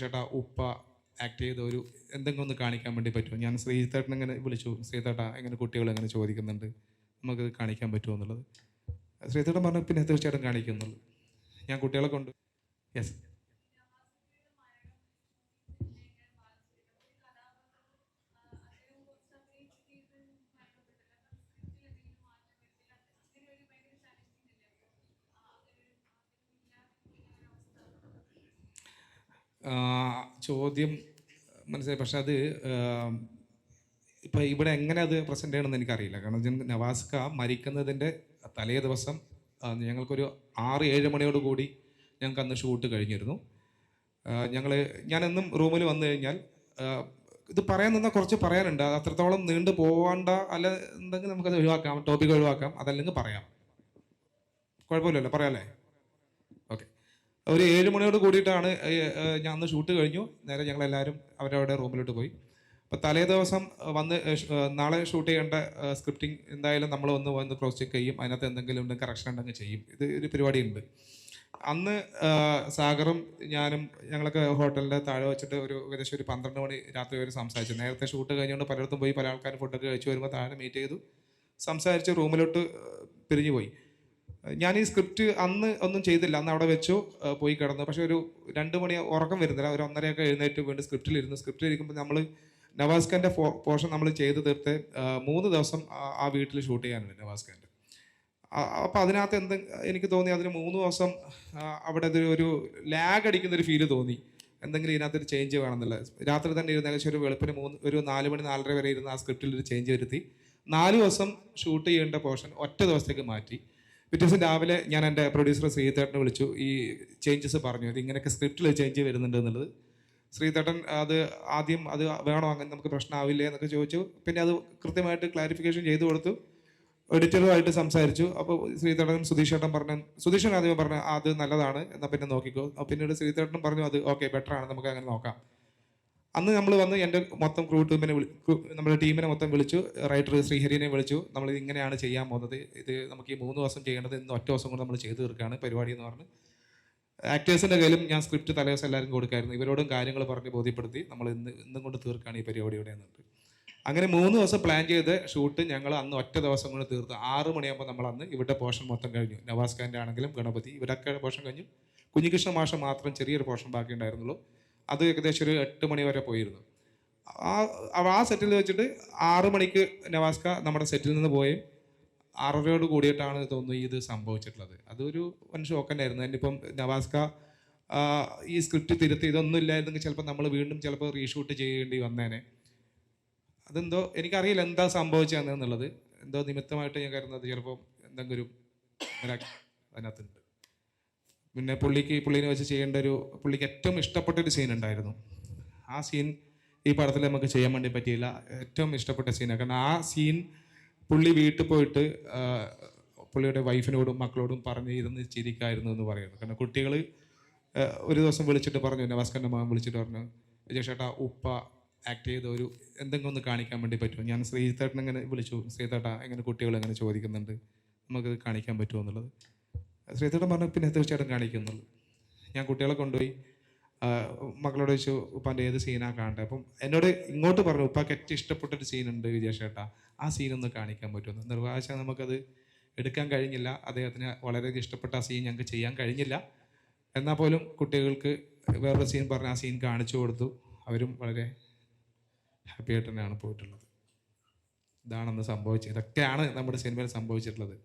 ചേട്ടാ ഉപ്പ ആക്ട് ചെയ്ത ഒരു എന്തെങ്കിലും ഒന്ന് കാണിക്കാൻ വേണ്ടി പറ്റുമോ? ഞാൻ ശ്രീധേട്ടൻ ഇങ്ങനെ വിളിച്ചു, ശ്രീധേട്ടാ എങ്ങനെ കുട്ടികൾ എങ്ങനെ ചോദിക്കുന്നുണ്ട്, നമുക്കത് കാണിക്കാൻ പറ്റുമോ എന്നുള്ളത്. ശ്രീധേട്ടൻ പറഞ്ഞു പിന്നെ തീർച്ചയായിട്ടും കാണിക്കുന്നുള്ളൂ. ഞാൻ കുട്ടികളെ കൊണ്ട് യെസ്. ചോദ്യം മനസ്സിലായി, പക്ഷെ അത് ഇപ്പം ഇവിടെ എങ്ങനെ അത് പ്രസൻറ്റ് ചെയ്യണമെന്ന് എനിക്കറിയില്ല. കാരണം നവാസ്ക മരിക്കുന്നതിൻ്റെ തലേ ദിവസം ഞങ്ങൾക്കൊരു 6-7 മണിയോട് കൂടി ഞങ്ങൾക്ക് അന്ന് ഷൂട്ട് കഴിഞ്ഞിരുന്നു. ഞാനെന്നും റൂമിൽ വന്നു കഴിഞ്ഞാൽ ഇത് പറയാൻ നിന്നാൽ കുറച്ച് പറയാനുണ്ട്, അത്രത്തോളം നീണ്ടു പോകണ്ട. അല്ല എന്തെങ്കിലും നമുക്കത് ഒഴിവാക്കാം, ടോപ്പിക് ഒഴിവാക്കാം, അതല്ലെങ്കിൽ പറയാം. കുഴപ്പമില്ലല്ലോ, പറയാമല്ലേ? ഓക്കെ. ഒരു 7 മണിയോട് കൂടിയിട്ടാണ് ഞാൻ അന്ന് ഷൂട്ട് കഴിഞ്ഞു. നേരെ ഞങ്ങളെല്ലാവരും അവരവരുടെ റൂമിലോട്ട് പോയി. അപ്പോൾ തലേ ദിവസം വന്ന് നാളെ ഷൂട്ട് ചെയ്യേണ്ട സ്ക്രിപ്റ്റിംഗ് എന്തായാലും നമ്മൾ വന്ന് ക്രോസ് ചെക്ക് ചെയ്യും. അതിനകത്ത് എന്തെങ്കിലും ഉണ്ടെങ്കിൽ കറക്ഷൻ ഉണ്ടെങ്കിൽ ചെയ്യും. ഇത് ഒരു പരിപാടിയുണ്ട്. അന്ന് സാഗറും ഞാനും ഞങ്ങളൊക്കെ ഹോട്ടലിൻ്റെ താഴെ വെച്ചിട്ട് ഏകദേശം ഒരു 12 മണി രാത്രി വരെ സംസാരിച്ചു. നേരത്തെ ഷൂട്ട് കഴിഞ്ഞുകൊണ്ട് പലയിടത്തും പോയി, പല ആൾക്കാരും ഫുഡൊക്കെ കഴിച്ചു വരുമ്പോൾ താഴെ മീറ്റ് ചെയ്തു, സംസാരിച്ച് റൂമിലോട്ട് പിരിഞ്ഞു പോയി. ഞാൻ ഈ സ്ക്രിപ്റ്റ് അന്ന് ഒന്നും ചെയ്തില്ല, അന്ന് അവിടെ വെച്ചു പോയി കിടന്നു. പക്ഷെ ഒരു 2 മണി ഉറക്കം വരുന്നില്ല, ഒരു 1:30 എഴുന്നേറ്റ് വീണ്ടും സ്ക്രിപ്റ്റിലിരിക്കുമ്പോൾ നമ്മൾ നവാസ്ഖാൻ്റെ പോർഷൻ നമ്മൾ ചെയ്ത് തീർത്ത് 3 ദിവസം ആ വീട്ടിൽ ഷൂട്ട് ചെയ്യാനുണ്ട് നവാസ്ഖാൻ്റെ. അപ്പോൾ അതിനകത്ത് എനിക്ക് തോന്നി അതിന് 3 ദിവസം അവിടെ ഒരു ലാഗ് അടിക്കുന്നൊരു ഫീല് തോന്നി. എന്തെങ്കിലും ഇതിനകത്തൊരു ചേഞ്ച് വേണമെന്നുള്ളത്. രാത്രി തന്നെ ഇരുന്ന് ഏകദേശം ഒരു വെളുപ്പിന് 4 മണി 4:30 വരെ ഇരുന്ന് ആ സ്ക്രിപ്റ്റിൽ ഒരു ചേഞ്ച് വരുത്തി 4 ദിവസം ഷൂട്ട് ചെയ്യേണ്ട പോർഷൻ ഒറ്റ ദിവസത്തേക്ക് മാറ്റി. പിറ്റേ ദിവസം രാവിലെ ഞാൻ എൻ്റെ പ്രൊഡ്യൂസർ ശ്രീധേട്ടനെ വിളിച്ചു, ഈ ചേഞ്ചസ് പറഞ്ഞു, ഇത് ഇങ്ങനെയൊക്കെ സ്ക്രിപ്റ്റിൽ ചേഞ്ച് വരുന്നുണ്ട് എന്നുള്ളത്. ശ്രീധേട്ടൻ ആദ്യം അത് വേണോ, അങ്ങനെ നമുക്ക് പ്രശ്നമാവില്ലേ എന്നൊക്കെ ചോദിച്ചു. പിന്നെ അത് കൃത്യമായിട്ട് ക്ലാരിഫിക്കേഷൻ ചെയ്തു കൊടുത്തു. എഡിറ്ററുമായിട്ട് സംസാരിച്ചു. അപ്പോൾ ശ്രീധേട്ടൻ സുധീഷേട്ടൻ ആദ്യം പറഞ്ഞു അത് നല്ലതാണ്, എന്നാൽ പിന്നെ നോക്കിക്കോ. പിന്നീട് ശ്രീധേട്ടനും പറഞ്ഞു അത് ഓക്കെ, ബെറ്ററാണ്, നമുക്ക് അങ്ങനെ നോക്കാം. അന്ന് നമ്മൾ വന്ന് എൻ്റെ മൊത്തം നമ്മുടെ ടീമിനെ മൊത്തം വിളിച്ചു. റൈറ്റർ ശ്രീഹരിനെ വിളിച്ചു. നമ്മളിത് ഇങ്ങനെയാണ് ചെയ്യാൻ പോകുന്നത്, ഇത് നമുക്ക് ഈ 3 ദിവസം ചെയ്യേണ്ടത് ഇന്ന് ഒറ്റ ദിവസം കൊണ്ട് നമ്മൾ ചെയ്തു തീർക്കുകയാണ് പരിപാടി എന്ന് പറഞ്ഞ് ആക്ടേഴ്സിൻ്റെ കയ്യിലും ഞാൻ സ്ക്രിപ്റ്റ് തലേദിവസം എല്ലാവരും കൊടുക്കായിരുന്നു. ഇവരോടും കാര്യങ്ങൾ പറഞ്ഞ് ബോധ്യപ്പെടുത്തി നമ്മൾ ഇന്നും കൊണ്ട് തീർക്കുകയാണ് ഈ പരിപാടിയുടെ എന്നിട്ട്. അങ്ങനെ 3 ദിവസം പ്ലാൻ ചെയ്ത് ഷൂട്ട് ഞങ്ങൾ അന്ന് ഒറ്റ ദിവസം കൊണ്ട് തീർത്ത്. 6 മണിയാകുമ്പോൾ നമ്മൾ അന്ന് ഇവിടെ പോർഷൻ മൊത്തം കഴിഞ്ഞു. നവാസ്ഖാൻ്റെ ആണെങ്കിലും ഗണപതി ഇവരൊക്കെ പോർഷൻ കഴിഞ്ഞു. കുഞ്ഞികൃഷ്ണ മാഷ മാത്രം ചെറിയൊരു പോർഷൻ ബാക്കി ഉണ്ടായിരുന്നുള്ളൂ. അത് ഏകദേശം ഒരു 8 മണി വരെ പോയിരുന്നു. ആ സെറ്റിൽ വെച്ചിട്ട് 6 മണിക്ക് നവാസ്ക നമ്മുടെ സെറ്റിൽ നിന്ന് പോയി 6:30 കൂടിയിട്ടാണ് തോന്നുന്നു ഇത് സംഭവിച്ചിട്ടുള്ളത്. അതൊരു വൻ ഷോക്ക് തന്നെയായിരുന്നു. എന്നിപ്പം നവാസ്ക ഈ സ്ക്രിപ്റ്റ് തിരുത്തി ഇതൊന്നും ഇല്ലായിരുന്നെങ്കിൽ ചിലപ്പോൾ നമ്മൾ വീണ്ടും ചിലപ്പോൾ റീഷൂട്ട് ചെയ്യേണ്ടി വന്നേനെ. അതെന്തോ എനിക്കറിയില്ല എന്താ സംഭവിച്ചതെന്നുള്ളത്. എന്തോ നിമിത്തമായിട്ട് ഞാൻ കരുതുന്നത് ചിലപ്പോൾ എന്തെങ്കിലും അതിനകത്തുണ്ട്. പിന്നെ പുള്ളിനെ വെച്ച് പുള്ളിക്ക് ഏറ്റവും ഇഷ്ടപ്പെട്ടൊരു സീൻ ഉണ്ടായിരുന്നു. ആ സീൻ ഈ പടത്തിൽ നമുക്ക് ചെയ്യാൻ വേണ്ടി പറ്റിയില്ല. ഏറ്റവും ഇഷ്ടപ്പെട്ട സീനാണ്. കാരണം ആ സീൻ പുള്ളി വീട്ടിൽ പോയിട്ട് പുള്ളിയുടെ വൈഫിനോടും മക്കളോടും പറഞ്ഞ് ഇരുന്ന് ചിരിക്കായിരുന്നു എന്ന് പറയുന്നു. കാരണം കുട്ടികൾ ഒരു ദിവസം വിളിച്ചിട്ട് പറഞ്ഞു, നവാസ്ഖാൻ്റെ മകൻ വിളിച്ചിട്ട് പറഞ്ഞു, ചേട്ടാ ഉപ്പ ആക്ട് ചെയ്ത ഒരു എന്തെങ്കിലും ഒന്ന് കാണിക്കാൻ വേണ്ടി പറ്റുമോ? ഞാൻ ശ്രീധേട്ടൻ ഇങ്ങനെ വിളിച്ചു, ശ്രീധേട്ടാ എങ്ങനെ കുട്ടികൾ എങ്ങനെ ചോദിക്കുന്നുണ്ട്, നമുക്കത് കാണിക്കാൻ പറ്റുമോ എന്നുള്ളത്. ശ്രീധേട്ടൻ പറഞ്ഞു പിന്നെ തീർച്ചയായിട്ടും കാണിക്കുന്നുള്ളൂ. ഞാൻ കുട്ടികളെ കൊണ്ടുപോയി മക്കളോട് ചോദിച്ചു ഉപ്പാൻ്റെ ഏത് സീനാണ് കാണേണ്ടത്. അപ്പം എന്നോട് ഇങ്ങോട്ട് പറഞ്ഞു ഉപ്പാക്ക് ഏറ്റവും ഇഷ്ടപ്പെട്ടൊരു സീനുണ്ട് വിജയശേട്ടാ, ആ സീനൊന്ന് കാണിക്കാൻ പറ്റുമെന്ന്. നിർവാഹശ നമുക്കത് എടുക്കാൻ കഴിഞ്ഞില്ല. അദ്ദേഹത്തിന് വളരെ ഇഷ്ടപ്പെട്ട ആ സീൻ ഞങ്ങൾക്ക് ചെയ്യാൻ കഴിഞ്ഞില്ല. എന്നാൽ പോലും കുട്ടികൾക്ക് വേറൊരു സീൻ പറഞ്ഞ് ആ സീൻ കാണിച്ചു കൊടുത്തു. അവരും വളരെ ഹാപ്പി ആയിട്ട് തന്നെയാണ് പോയിട്ടുള്ളത്. ഇതാണെന്ന് സംഭവിച്ചത്. ഇതൊക്കെയാണ് നമ്മുടെ സിനിമയിൽ സംഭവിച്ചിട്ടുള്ളത്.